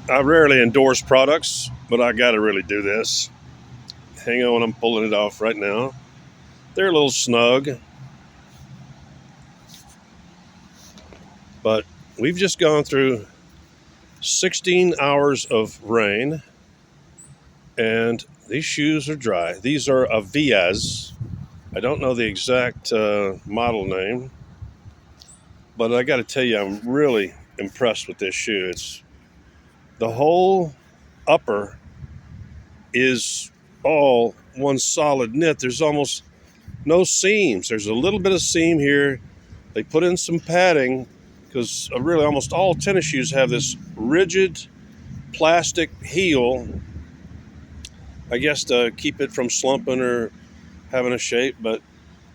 I rarely endorse products, but I got to really do this. Hang on, I'm pulling it off right now. They're a little snug, but we've just gone through 16 hours of rain, and these shoes are dry. These are Avias. I don't know the exact model name, but I got to tell you, I'm really impressed with this shoe. It's the whole upper is all one solid knit. There's almost no seams. There's a little bit of seam here. They put in some padding because really almost all tennis shoes have this rigid plastic heel, I guess to keep it from slumping or having a shape. But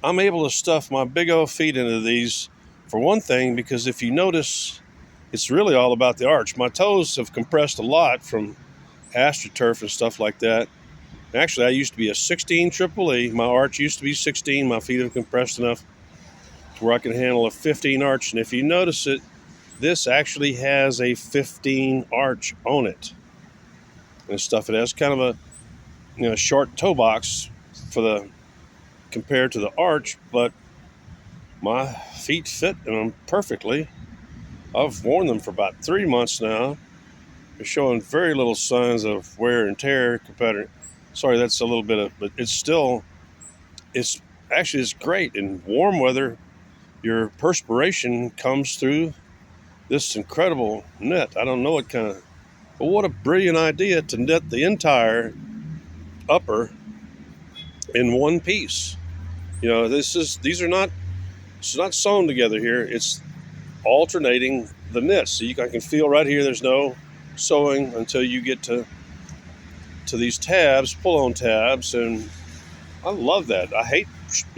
I'm able to stuff my big old feet into these for one thing, because if you notice, it's really all about the arch. My toes have compressed a lot from AstroTurf and stuff like that. Actually, I used to be a 16 triple E. My arch used to be 16. My feet have compressed enough to where I can handle a 15 arch. And if you notice it, this actually has a 15 arch on it and stuff. It has kind of a short toe box for the compared to the arch, but my feet fit in them perfectly. I've worn them for about 3 months now. They're showing very little signs of wear and tear compared. Sorry, that's a little bit of, but it's actually it's great in warm weather. Your perspiration comes through this incredible knit. I don't know what kind of, but what a brilliant idea to knit the entire upper in one piece. These are not, it's not sewn together here. It's alternating the knits. So I can feel right here. There's no sewing until you get to these tabs, pull-on tabs, and I love that. I hate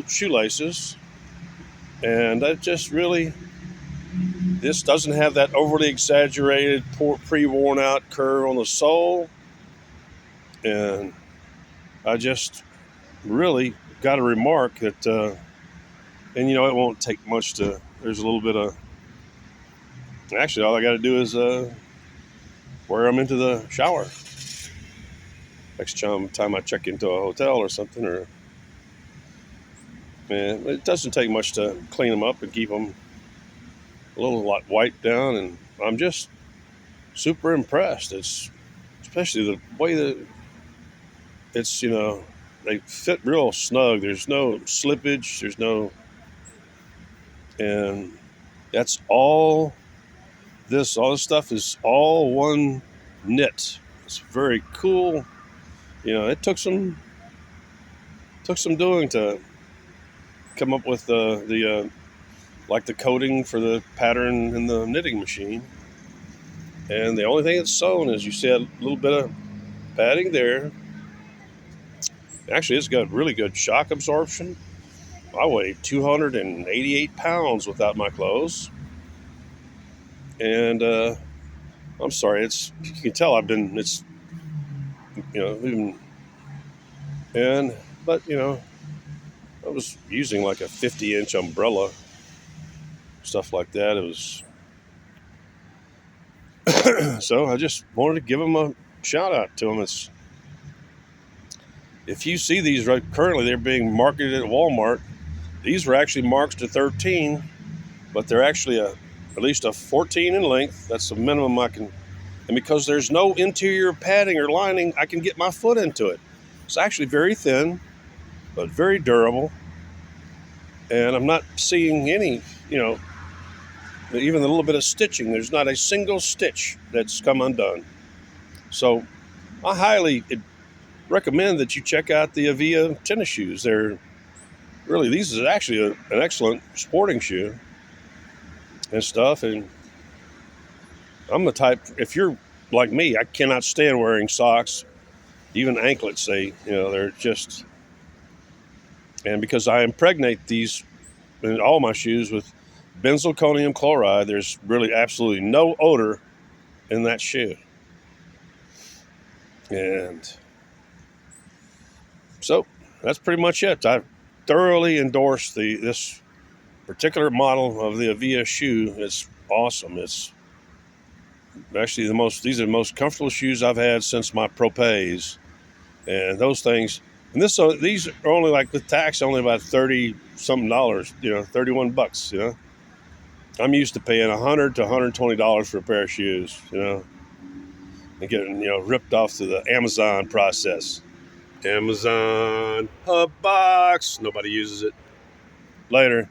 shoelaces, and that just really, this doesn't have that overly exaggerated, pre-worn out curve on the sole, and I just really got to remark that, and it won't take much to, there's a little bit of, actually all I got to do is wear them into the shower. Next time I check into a hotel or something, or man, it doesn't take much to clean them up and keep them a little lot wiped down, and I'm just super impressed. It's especially the way that it's they fit real snug. There's no slippage. There's no, and that's all. All this stuff is all one knit. It's very cool. It took some doing to come up with the like the coating for the pattern in the knitting machine. And the only thing that's sewn is, you see a little bit of padding there. Actually, it's got really good shock absorption. I weigh 288 pounds without my clothes. And I'm sorry, you can tell even, but I was using like a 50-inch umbrella, stuff like that. It was, so I just wanted to give them a shout out to them. If you see these currently, they're being marketed at Walmart. These were actually marked to 13, but they're actually at least a 14 in length. That's the minimum I can. And because there's no interior padding or lining, I can get my foot into it. It's actually very thin, but very durable. And I'm not seeing any, even a little bit of stitching. There's not a single stitch that's come undone. So I highly recommend that you check out the Avia tennis shoes. These is actually an excellent sporting shoe and stuff. And I'm the type, if you're like me, I cannot stand wearing socks, even anklets. They're just, and because I impregnate these in all my shoes with benzalkonium chloride, there's really absolutely no odor in that shoe. And so that's pretty much it. I thoroughly endorse this particular model of the Avia shoe. It's awesome. Actually, these are the most comfortable shoes I've had since my Propés, and those things. And these are only like with tax, only about $30 something. $31. I'm used to paying $100 to $120 for a pair of shoes. And getting ripped off through the Amazon process. Amazon Hub Box. Nobody uses it. Later.